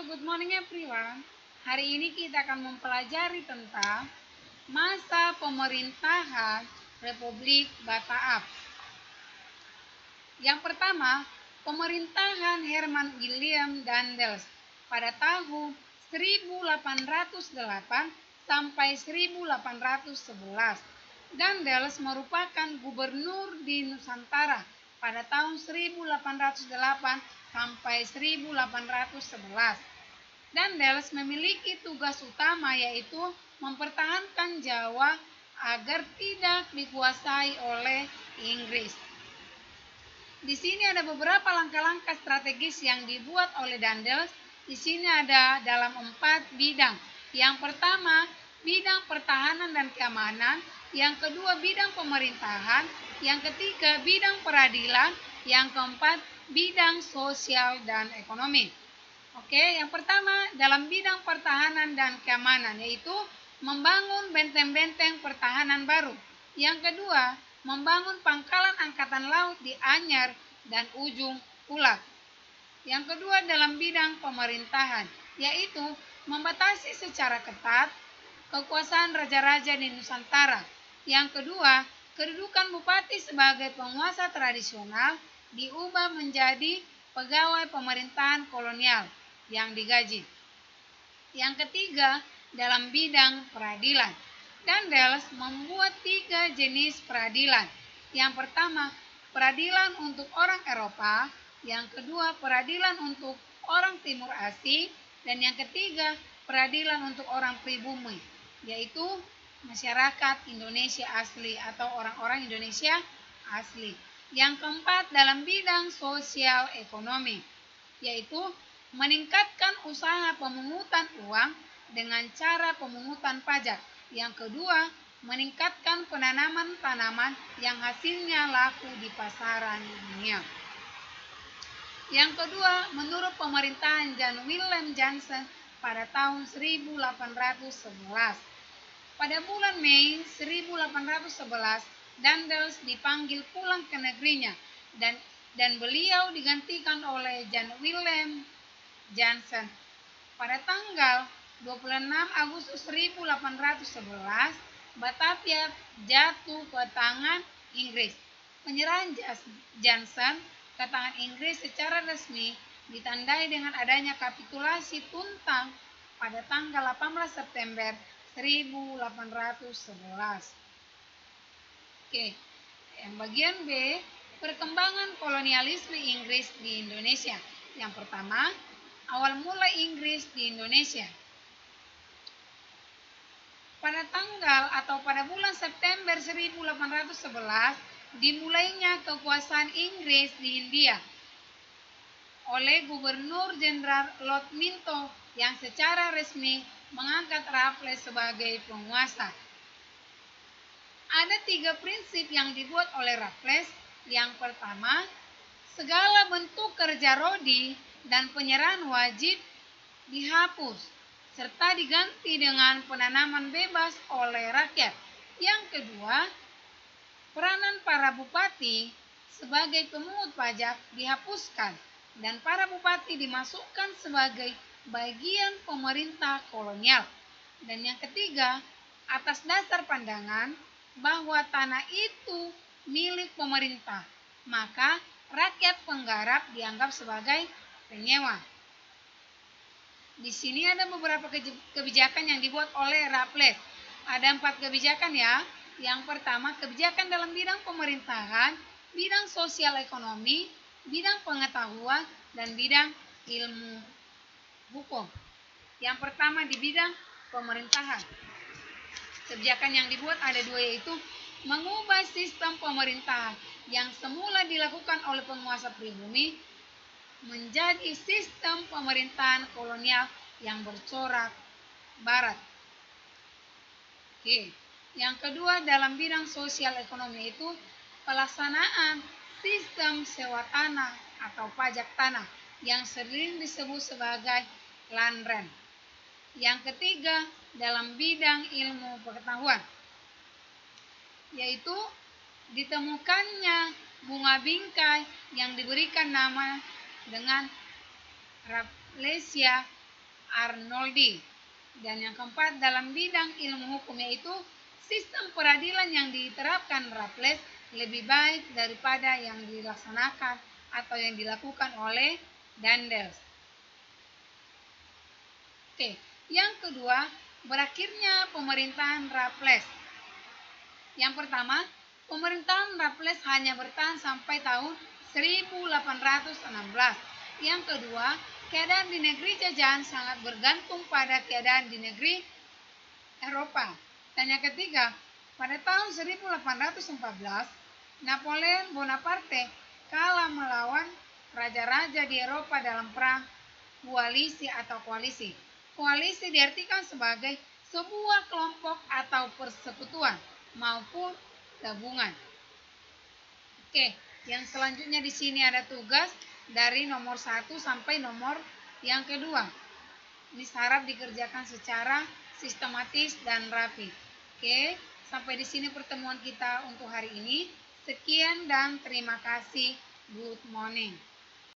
good morning everyone. Hari ini kita akan mempelajari tentang masa pemerintahan Republik Batak. Yang pertama, pemerintahan Herman Willem Daendels pada tahun 1808 sampai 1811. Daendels merupakan gubernur di Nusantara pada tahun 1808 sampai 1811. Daendels memiliki tugas utama yaitu mempertahankan Jawa agar tidak dikuasai oleh Inggris. Di sini ada beberapa langkah-langkah strategis yang dibuat oleh Daendels. Di sini ada dalam 4 bidang. Yang pertama, bidang pertahanan dan keamanan. Yang kedua, bidang pemerintahan. Yang ketiga, bidang peradilan. Yang keempat, bidang sosial dan ekonomi. Oke, yang pertama dalam bidang pertahanan dan keamanan yaitu membangun benteng-benteng pertahanan baru. Yang kedua, membangun pangkalan angkatan laut di Anyar dan Ujung Kulak. Yang kedua dalam bidang pemerintahan yaitu membatasi secara ketat kekuasaan raja-raja di Nusantara. Yang kedua, kedudukan bupati sebagai penguasa tradisional diubah menjadi pegawai pemerintahan kolonial yang digaji. Yang ketiga, dalam bidang peradilan. Daendels membuat 3 jenis peradilan. Yang pertama, peradilan untuk orang Eropa. Yang kedua, peradilan untuk orang Timur Asing. Dan yang ketiga, peradilan untuk orang pribumi, yaitu masyarakat Indonesia asli atau orang-orang Indonesia asli. Yang keempat, dalam bidang sosial ekonomi, yaitu meningkatkan usaha pemungutan uang dengan cara pemungutan pajak. Yang kedua, meningkatkan penanaman tanaman yang hasilnya laku di pasaran dunia. Yang kedua, menurut pemerintahan Jan Willem Jansen pada tahun 1811. Pada bulan Mei 1811, Daendels dipanggil pulang ke negerinya dan beliau digantikan oleh Jan Willem Jansen. Pada tanggal 26 Agustus 1811, Batavia jatuh ke tangan Inggris. Penyerahan Jansen ke tangan Inggris secara resmi ditandai dengan adanya kapitulasi Tuntang pada tanggal 18 September 1811. Oke, yang bagian B, perkembangan kolonialisme Inggris di Indonesia. Yang pertama, awal mula Inggris di Indonesia. Pada bulan September 1811, dimulainya kekuasaan Inggris di India oleh Gubernur Jenderal Lord Minto yang secara resmi mengangkat Raffles sebagai penguasa. Ada 3 prinsip yang dibuat oleh Raffles. Yang pertama, segala bentuk kerja rodi dan penyerahan wajib dihapus serta diganti dengan penanaman bebas oleh rakyat. Yang kedua, peranan para bupati sebagai pemungut pajak dihapuskan dan para bupati dimasukkan sebagai bagian pemerintah kolonial. Dan yang ketiga, atas dasar pandangan bahwa tanah itu milik pemerintah, maka rakyat penggarap dianggap sebagai penyewa. Di sini ada beberapa kebijakan yang dibuat oleh Raffles. Ada 4 kebijakan ya. Yang pertama, kebijakan dalam bidang pemerintahan, bidang sosial ekonomi, bidang pengetahuan, dan bidang ilmu hukum. Yang pertama di bidang pemerintahan. Kebijakan yang dibuat ada 2 yaitu mengubah sistem pemerintahan yang semula dilakukan oleh penguasa pribumi menjadi sistem pemerintahan kolonial yang bercorak barat. Oke. Yang kedua dalam bidang sosial ekonomi itu pelaksanaan sistem sewa tanah atau pajak tanah yang sering disebut sebagai land rent. Yang ketiga dalam bidang ilmu pengetahuan yaitu ditemukannya bunga bingkai yang diberikan nama dengan Rafflesia Arnoldi. Dan yang keempat, dalam bidang ilmu hukum yaitu sistem peradilan yang diterapkan Raffles lebih baik daripada yang dilaksanakan atau yang dilakukan oleh Daendels. Oke, yang kedua, berakhirnya pemerintahan Raffles. Yang pertama, pemerintahan Raffles hanya bertahan sampai tahun 1816. Yang kedua, keadaan di negeri jajahan sangat bergantung pada keadaan di negeri Eropa. Dan yang ketiga, pada tahun 1814, Napoleon Bonaparte kalah melawan raja-raja di Eropa dalam perang koalisi atau koalisi. Koalisi diartikan sebagai sebuah kelompok atau persekutuan maupun gabungan. Oke, yang selanjutnya di sini ada tugas dari nomor 1 sampai nomor yang kedua. Ini harap dikerjakan secara sistematis dan rapi. Oke, sampai di sini pertemuan kita untuk hari ini. Sekian dan terima kasih. Good morning.